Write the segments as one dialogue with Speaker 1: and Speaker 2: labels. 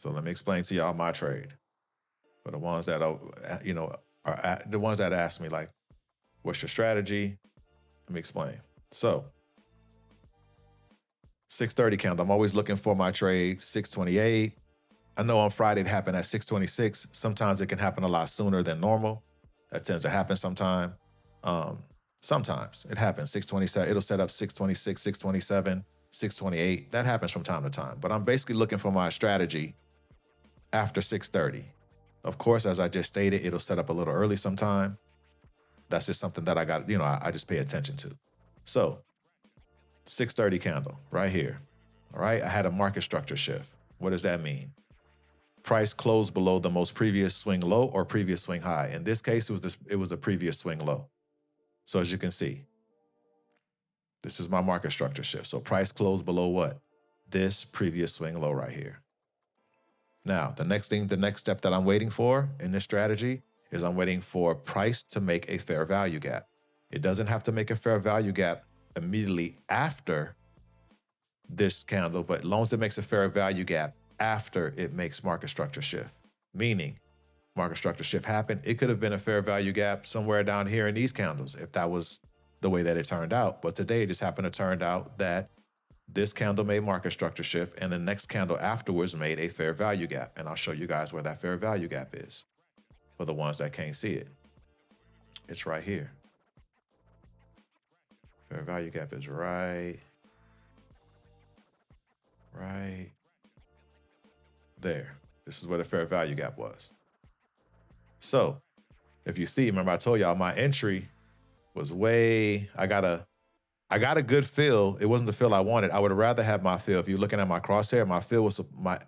Speaker 1: So let me explain to y'all my trade. For the ones that are, the ones that ask me like, what's your strategy? Let me explain. So 6:30 candle, I'm always looking for my trade, 6:28. I know on Friday it happened at 6:26. Sometimes it can happen a lot sooner than normal. That tends to happen sometime. Um, Sometimes it happens, 6:27, it'll set up 6:26, 6:27, 6:28. That happens from time to time. But I'm basically looking for my strategy after 6:30. Of course, as I just stated, it'll set up a little early sometime. That's just something that I got, I just pay attention to. So 6:30 candle right here. All right, I had a market structure shift. What does that mean? Price closed below the most previous swing low or previous swing high. In this case, it was the previous swing low. So as you can see, this is my market structure shift. So price closed below what? This previous swing low right here. Now, the next step that I'm waiting for in this strategy is I'm waiting for price to make a fair value gap. It doesn't have to make a fair value gap immediately after this candle, but as long as it makes a fair value gap after it makes market structure shift, meaning market structure shift happened, it could have been a fair value gap somewhere down here in these candles if that was the way that it turned out. But today it just happened to turn out that this candle made market structure shift and the next candle afterwards made a fair value gap. And I'll show you guys where that fair value gap is for the ones that can't see it. It's right here. Fair value gap is right there. This is where the fair value gap was. So if you see, remember I told y'all my entry was I got a good fill. It wasn't the fill I wanted. I would rather have my fill. If you're looking at my crosshair, my fill was my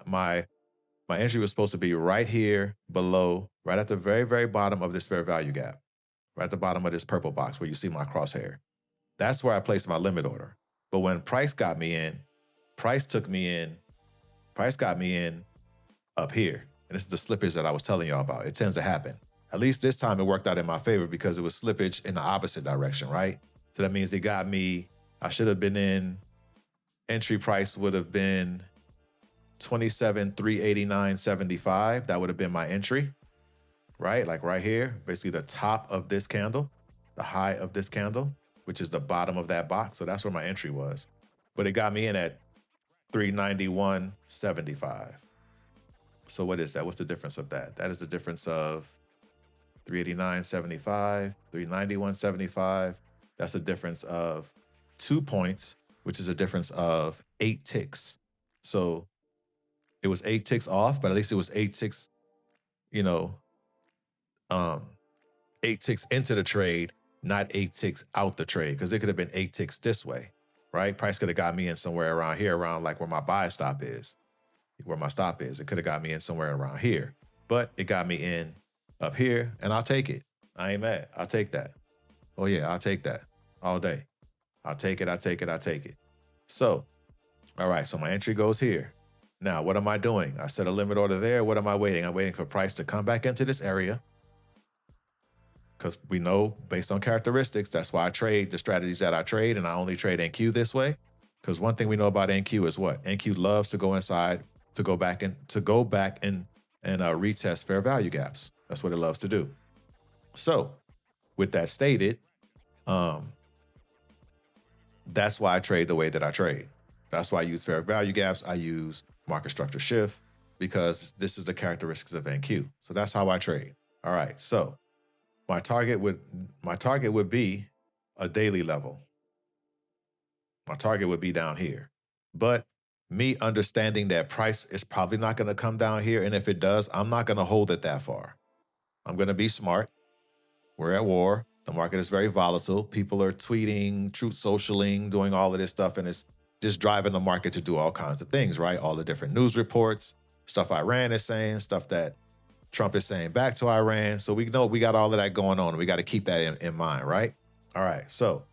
Speaker 1: entry was supposed to be right here below, right at the very, very bottom of this fair value gap, right at the bottom of this purple box where you see my crosshair. That's where I placed my limit order. But when price got me in, price got me in up here. And this is the slippage that I was telling y'all about. It tends to happen. At least this time it worked out in my favor because it was slippage in the opposite direction, right? So that means it got me, I should have been in, entry price would have been 27,389.75. That would have been my entry, right? Like right here, basically the top of this candle, the high of this candle, which is the bottom of that box. So that's where my entry was. But it got me in at 391.75. So what is that? What's the difference of that? That is the difference of 389.75, 391.75. That's a difference of 2 points, which is a difference of 8 ticks. So it was 8 ticks off, but at least it was 8 ticks, 8 ticks into the trade, not 8 ticks out the trade, because it could have been 8 ticks this way, right? Price could have got me in somewhere around here, around like where my buy stop is, where my stop is. It could have got me in somewhere around here, but it got me in up here, and I'll take it. I ain't mad. I'll take that. Oh yeah, I'll take that all day. I'll take it. So, all right, so my entry goes here. Now, what am I doing? I set a limit order there. What am I waiting? I'm waiting for price to come back into this area, because we know based on characteristics, that's why I trade the strategies that I trade, and I only trade NQ this way. Because one thing we know about NQ is what? NQ loves to go inside, to go back and retest fair value gaps. That's what it loves to do. So with that stated, that's why I trade the way that I trade. That's why I use fair value gaps. I use market structure shift, because this is the characteristics of NQ. So that's how I trade. All right. So my target would be a daily level. My target would be down here. But me understanding that price is probably not going to come down here, and if it does, I'm not going to hold it that far. I'm going to be smart. We're at war. The market is very volatile. People are tweeting, truth socialing, doing all of this stuff, and it's just driving the market to do all kinds of things, right? All the different news reports, stuff Iran is saying, stuff that Trump is saying back to Iran. So we know we got all of that going on. We got to keep that in mind, right? All right, so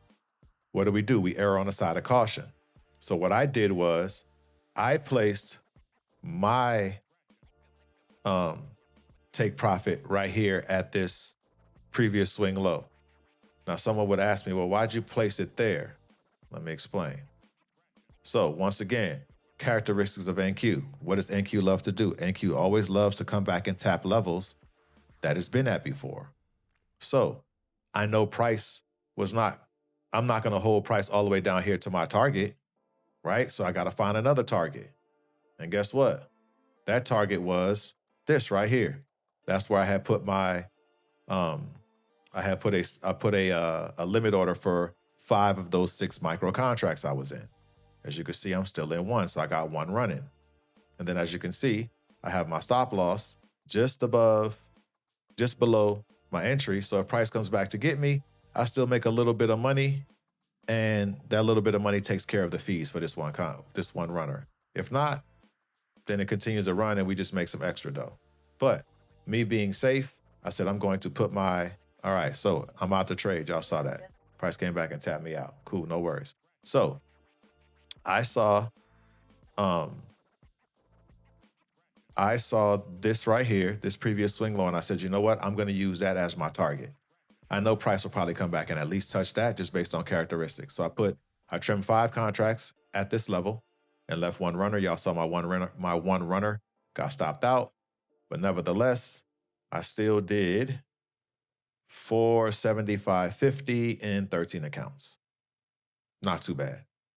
Speaker 1: what do? We err on the side of caution. So what I did was I placed my take profit right here at this previous swing low. Now, someone would ask me, well, why'd you place it there? Let me explain. So once again, characteristics of NQ. What does NQ love to do? NQ always loves to come back and tap levels that it's been at before. So I know price was not, I'm not going to hold price all the way down here to my target, right? So I got to find another target. And guess what? That target was this right here. That's where I had put my, um, I put a limit order for 5 of those 6 micro contracts I was in. As you can see, I'm still in one, so I got one running. And then as you can see, I have my stop loss just just below my entry. So if price comes back to get me, I still make a little bit of money, and that little bit of money takes care of the fees for this one runner. If not, then it continues to run and we just make some extra dough. But me being safe, I said I'm going to put my, all right, so I'm out to trade. Y'all saw that. Price came back and tapped me out. Cool, no worries. So I saw um I saw this right here, this previous swing low, and I said, you know what? I'm going to use that as my target. I know price will probably come back and at least touch that just based on characteristics. So I trimmed 5 contracts at this level and left one runner. Y'all saw my one runner got stopped out. But nevertheless, I still did 475.50 in 13 accounts. Not too bad.